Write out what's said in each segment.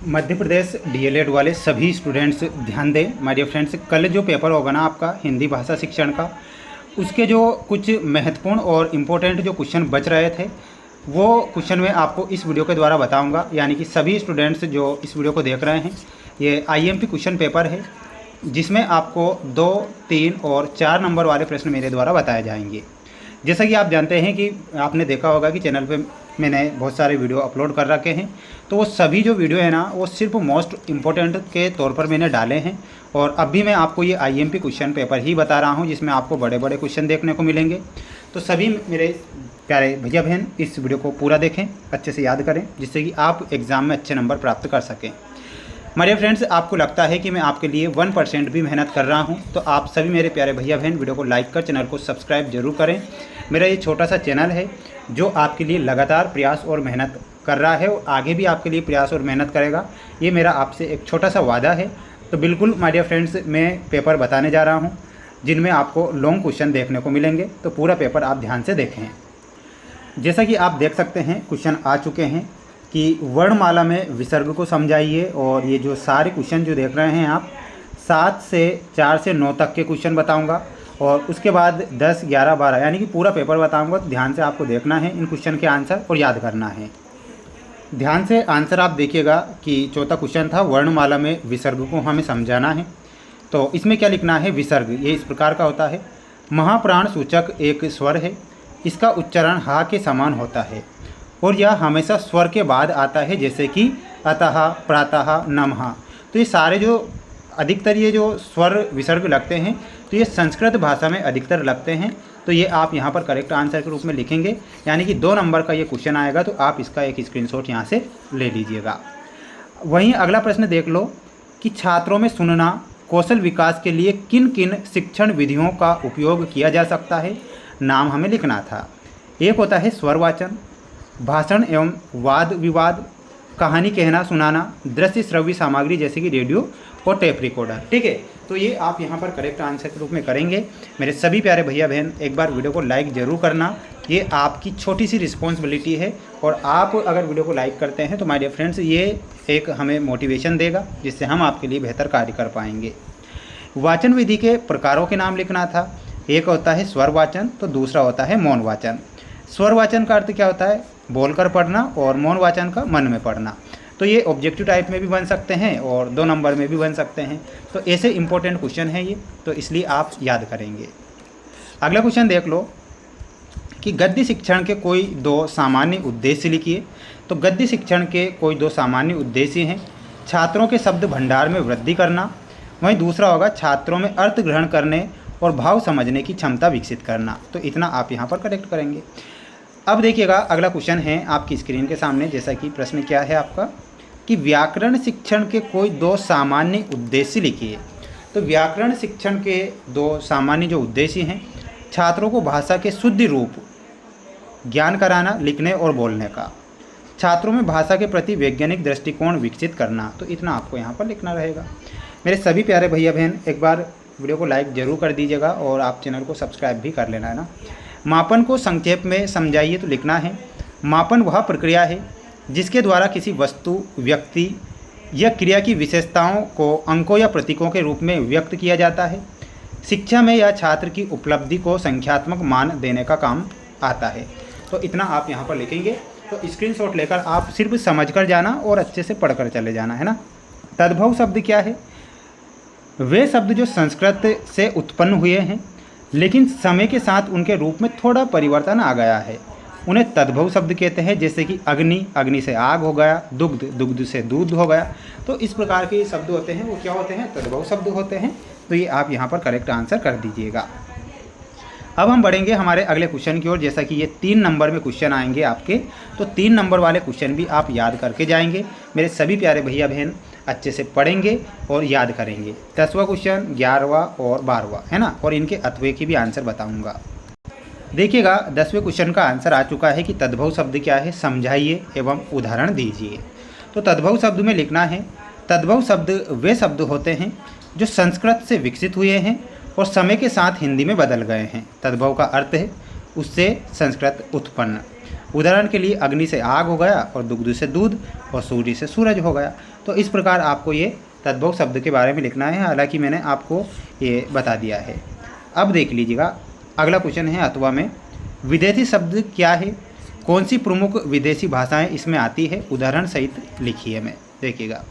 Madhya Pradesh DElEd वाले सभी students ध्यान दें माय डियर फ्रेंड्स। कल जो पेपर होगा ना आपका हिंदी भाषा शिक्षण का, उसके जो कुछ महत्वपूर्ण और इम्पोर्टेंट जो क्वेश्चन बच रहे थे वो क्वेश्चन मैं आपको इस वीडियो के द्वारा बताऊंगा। यानी कि सभी स्टूडेंट्स जो इस वीडियो को देख रहे हैं, ये आईएमपी क्वेश्चन पेपर है जिसमें आपको 2, 3 और 4 नंबर वाले प्रश्न मेरे द्वारा बताए जाएंगे। जैसा कि आप जानते हैं कि आपने देखा होगा कि चैनल पे मैंने बहुत सारे वीडियो अपलोड कर रखे हैं, तो वो सभी जो वीडियो है ना वो सिर्फ मोस्ट इम्पोर्टेंट के तौर पर मैंने डाले हैं। और अब भी मैं आपको ये आईएमपी क्वेश्चन पेपर ही बता रहा हूँ जिसमें आपको बड़े बड़े क्वेश्चन देखने को मिलेंगे। तो सभी मेरे प्यारे भैया बहन इस वीडियो को पूरा देखें, अच्छे से याद करें, जिससे कि आप एग्ज़ाम में अच्छे नंबर प्राप्त कर सकें। मेरे फ्रेंड्स, आपको लगता है कि मैं आपके लिए 1% भी मेहनत कर रहा हूं, तो आप सभी मेरे प्यारे भैया बहन वीडियो को लाइक कर चैनल को सब्सक्राइब जरूर करें। मेरा ये छोटा सा चैनल है जो आपके लिए लगातार प्रयास और मेहनत कर रहा है और आगे भी आपके लिए प्रयास और मेहनत करेगा। ये मेरा आपसे एक छोटा सा वादा है। तो बिल्कुल माय डियर फ्रेंड्स, मैं पेपर बताने जा रहा हूँ जिनमें आपको लॉन्ग क्वेश्चन देखने को मिलेंगे, तो पूरा पेपर आप ध्यान से देखें। जैसा कि आप देख सकते हैं क्वेश्चन आ चुके हैं कि वर्णमाला में विसर्ग को समझाइए। और ये जो सारे क्वेश्चन जो देख रहे हैं आप 4 से 9 तक के क्वेश्चन बताऊंगा और उसके बाद 10, 11, 12 यानी कि पूरा पेपर बताऊंगा। तो ध्यान से आपको देखना है इन क्वेश्चन के आंसर और याद करना है। ध्यान से आंसर आप देखिएगा कि चौथा क्वेश्चन था वर्णमाला में विसर्ग को हमें समझाना है। तो इसमें क्या लिखना है? विसर्ग ये इस प्रकार का होता है। महाप्राण सूचक एक स्वर है, इसका उच्चारण हा के समान होता है और यह हमेशा स्वर के बाद आता है, जैसे कि अतः, प्रातः, नमः। तो ये सारे जो अधिकतर ये जो स्वर विसर्ग लगते हैं तो ये संस्कृत भाषा में अधिकतर लगते हैं। तो ये आप यहाँ पर करेक्ट आंसर के रूप में लिखेंगे, यानी कि 2 नंबर का ये क्वेश्चन आएगा। तो आप इसका एक स्क्रीनशॉट यहाँ से ले लीजिएगा। वहीं अगला प्रश्न देख लो कि छात्रों में सुनना कौशल विकास के लिए किन किन शिक्षण विधियों का उपयोग किया जा सकता है? नाम हमें लिखना था। एक होता है स्वर वाचन, भाषण एवं वाद विवाद, कहानी कहना सुनाना, दृश्य श्रव्य सामग्री जैसे कि रेडियो और टेप रिकॉर्डर। ठीक है, तो ये आप यहाँ पर करेक्ट आंसर के रूप में करेंगे। मेरे सभी प्यारे भैया बहन एक बार वीडियो को लाइक ज़रूर करना, ये आपकी छोटी सी रिस्पॉन्सिबिलिटी है। और आप अगर वीडियो को लाइक करते हैं तो माय डियर फ्रेंड्स ये एक हमें मोटिवेशन देगा जिससे हम आपके लिए बेहतर कार्य कर पाएंगे। वाचन विधि के प्रकारों के नाम लिखना था। एक होता है स्वर वाचन, तो दूसरा होता है मौन वाचन। स्वर वाचन का अर्थ क्या होता है? बोलकर पढ़ना, और मौन वाचन का मन में पढ़ना। तो ये ऑब्जेक्टिव टाइप में भी बन सकते हैं और 2 नंबर में भी बन सकते हैं। तो ऐसे इंपॉर्टेंट क्वेश्चन है ये, तो इसलिए आप याद करेंगे। अगला क्वेश्चन देख लो कि गद्य शिक्षण के कोई 2 सामान्य उद्देश्य लिखिए। तो गद्य शिक्षण के कोई 2 सामान्य उद्देश्य हैं। छात्रों के शब्द भंडार में वृद्धि करना, वहीं दूसरा होगा छात्रों में अर्थ ग्रहण करने और भाव समझने की क्षमता विकसित करना। तो इतना आप यहाँ पर करेक्ट करेंगे। अब देखिएगा अगला क्वेश्चन है आपकी स्क्रीन के सामने। जैसा कि प्रश्न क्या है आपका कि व्याकरण शिक्षण के कोई 2 सामान्य उद्देश्य लिखिए। तो व्याकरण शिक्षण के 2 सामान्य जो उद्देश्य हैं, छात्रों को भाषा के शुद्ध रूप ज्ञान कराना, लिखने और बोलने का, छात्रों में भाषा के प्रति वैज्ञानिक दृष्टिकोण विकसित करना। तो इतना आपको यहाँ पर लिखना रहेगा। मेरे सभी प्यारे भैया बहन एक बार वीडियो को लाइक ज़रूर कर दीजिएगा और आप चैनल को सब्सक्राइब भी कर लेना है ना। मापन को संक्षेप में समझाइए। तो लिखना है मापन वह प्रक्रिया है जिसके द्वारा किसी वस्तु, व्यक्ति या क्रिया की विशेषताओं को अंकों या प्रतीकों के रूप में व्यक्त किया जाता है। शिक्षा में या छात्र की उपलब्धि को संख्यात्मक मान देने का काम आता है। तो इतना आप यहाँ पर लिखेंगे। तो स्क्रीनशॉट लेकर आप सिर्फ समझ कर जाना और अच्छे से पढ़कर चले जाना है ना। तद्भव शब्द क्या है? वे शब्द जो संस्कृत से उत्पन्न हुए हैं लेकिन समय के साथ उनके रूप में थोड़ा परिवर्तन आ गया है, उन्हें तद्भव शब्द कहते हैं। जैसे कि अग्नि, अग्नि से आग हो गया, दुग्ध, दुग्ध से दूध हो गया। तो इस प्रकार के शब्द होते हैं, वो क्या होते हैं? तद्भव शब्द होते हैं। तो ये आप यहाँ पर करेक्ट आंसर कर दीजिएगा। अब हम बढ़ेंगे हमारे अगले क्वेश्चन की ओर। जैसा कि ये 3 नंबर में क्वेश्चन आएंगे आपके, तो 3 नंबर वाले क्वेश्चन भी आप याद करके जाएंगे। मेरे सभी प्यारे भैया बहन अच्छे से पढ़ेंगे और याद करेंगे। 10वां क्वेश्चन, 11वां और 12वां है ना, और इनके अथवे की भी आंसर बताऊंगा। देखिएगा 10वें क्वेश्चन का आंसर आ चुका है कि तद्भव शब्द क्या है, समझाइए एवं उदाहरण दीजिए। तो तद्भव शब्द में लिखना है तद्भव शब्द वे शब्द होते हैं जो संस्कृत से विकसित हुए हैं और समय के साथ हिंदी में बदल गए हैं। तद्भव का अर्थ है उससे संस्कृत उत्पन्न। उदाहरण के लिए अग्नि से आग हो गया और दुग्ध से दूध और सूर्य से सूरज हो गया। तो इस प्रकार आपको ये तद्भव शब्द के बारे में लिखना है, हालांकि मैंने आपको ये बता दिया है। अब देख लीजिएगा, अगला क्वेश्चन है अथवा में विदेशी शब्द क्या है, कौन सी प्रमुख विदेशी भाषाएं इसमें आती है, उदाहरण सहित लिखिए में। देखिएगा,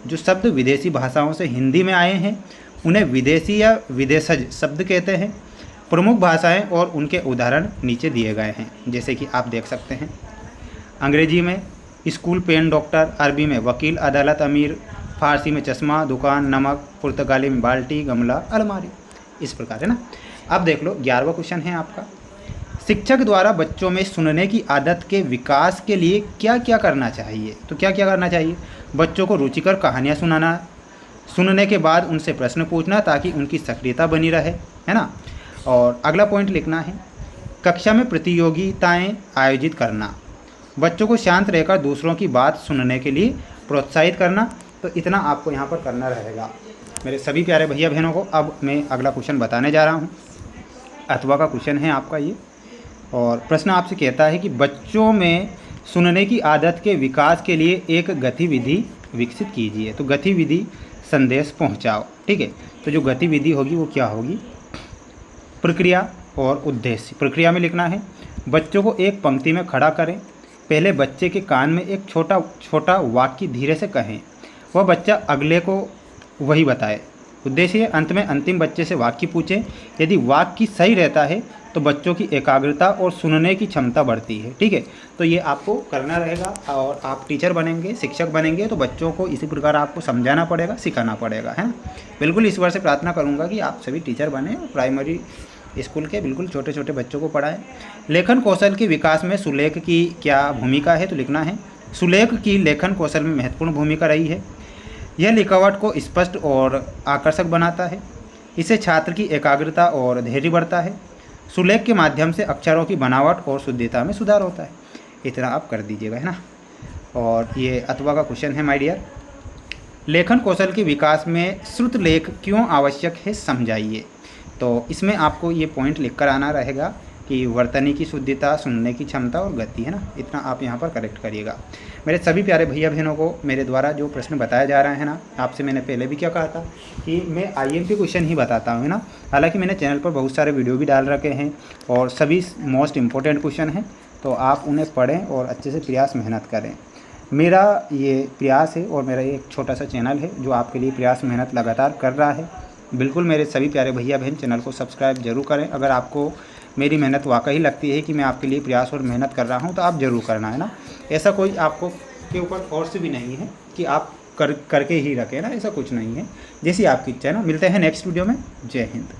जो शब्द विदेशी भाषाओं से हिंदी में आए हैं उन्हें विदेशी या विदेशज शब्द कहते हैं। प्रमुख भाषाएं और उनके उदाहरण नीचे दिए गए हैं, जैसे कि आप देख सकते हैं। अंग्रेजी में स्कूल, पेन, डॉक्टर। अरबी में वकील, अदालत, अमीर। फारसी में चश्मा, दुकान, नमक। पुर्तगाली में बाल्टी, गमला, अलमारी। इस प्रकार है ना। अब देख लो, 11वां क्वेश्चन है आपका, शिक्षक द्वारा बच्चों में सुनने की आदत के विकास के लिए क्या क्या करना चाहिए। तो क्या क्या करना चाहिए? बच्चों को रुचिकर कहानियाँ सुनाना, सुनने के बाद उनसे प्रश्न पूछना ताकि उनकी सक्रियता बनी रहे, है ना। और अगला पॉइंट लिखना है, कक्षा में प्रतियोगिताएं आयोजित करना, बच्चों को शांत रहकर दूसरों की बात सुनने के लिए प्रोत्साहित करना। तो इतना आपको यहाँ पर करना रहेगा मेरे सभी प्यारे भैया बहनों को। अब मैं अगला क्वेश्चन बताने जा रहा हूँ, अथवा का क्वेश्चन है आपका ये। और प्रश्न आपसे कहता है कि बच्चों में सुनने की आदत के विकास के लिए एक गतिविधि विकसित कीजिए। तो गतिविधि संदेश पहुंचाओ, ठीक है। तो जो गतिविधि होगी वो क्या होगी? प्रक्रिया और उद्देश्य। प्रक्रिया में लिखना है, बच्चों को एक पंक्ति में खड़ा करें, पहले बच्चे के कान में एक छोटा छोटा वाक्य धीरे से कहें, वह बच्चा अगले को वही बताए। उद्देश्य, अंत में अंतिम बच्चे से वाक्य पूछें, यदि वाक्य सही रहता है तो बच्चों की एकाग्रता और सुनने की क्षमता बढ़ती है, ठीक है। तो ये आपको करना रहेगा, और आप टीचर बनेंगे, शिक्षक बनेंगे तो बच्चों को इसी प्रकार आपको समझाना पड़ेगा, सिखाना पड़ेगा, है ना। बिल्कुल ईश्वर से प्रार्थना करूँगा कि आप सभी टीचर बने, प्राइमरी स्कूल के बिल्कुल छोटे छोटे बच्चों को पढ़ाएं। लेखन कौशल के विकास में सुलेख की क्या भूमिका है? तो लिखना है, सुलेख की लेखन कौशल में महत्वपूर्ण भूमिका रही है। यह लिखावट को स्पष्ट और आकर्षक बनाता है, इससे छात्र की एकाग्रता और धैर्य बढ़ता है। सुलेख के माध्यम से अक्षरों की बनावट और शुद्धता में सुधार होता है। इतना आप कर दीजिएगा, है ना। और ये अथवा का क्वेश्चन है माय डियर, लेखन कौशल के विकास में श्रुत लेख क्यों आवश्यक है, समझाइए। तो इसमें आपको ये पॉइंट लिख कर आना रहेगा कि वर्तनी की शुद्धता, सुनने की क्षमता और गति, है ना। इतना आप यहाँ पर करेक्ट करिएगा। मेरे सभी प्यारे भैया बहनों को मेरे द्वारा जो प्रश्न बताया जा रहा है ना, आपसे मैंने पहले भी क्या कहा था कि मैं IMP क्वेश्चन ही बताता हूँ, है ना। हालांकि मैंने चैनल पर बहुत सारे वीडियो भी डाल रखे हैं और सभी मोस्ट इम्पोर्टेंट क्वेश्चन हैं, तो आप उन्हें पढ़ें और अच्छे से प्रयास मेहनत करें। मेरा ये प्रयास है और मेरा एक छोटा सा चैनल है जो आपके लिए प्रयास मेहनत लगातार कर रहा है। बिल्कुल मेरे सभी प्यारे भैया बहन चैनल को सब्सक्राइब जरूर करें। अगर आपको मेरी मेहनत वाकई लगती है कि मैं आपके लिए प्रयास और मेहनत कर रहा हूं तो आप ज़रूर करना, है ना। ऐसा कोई आपको के ऊपर फोर्स भी नहीं है कि आप करके ही रखें ना, ऐसा कुछ नहीं है। जैसी आपकी इच्छा है ना। मिलते हैं नेक्स्ट वीडियो में। जय हिंद।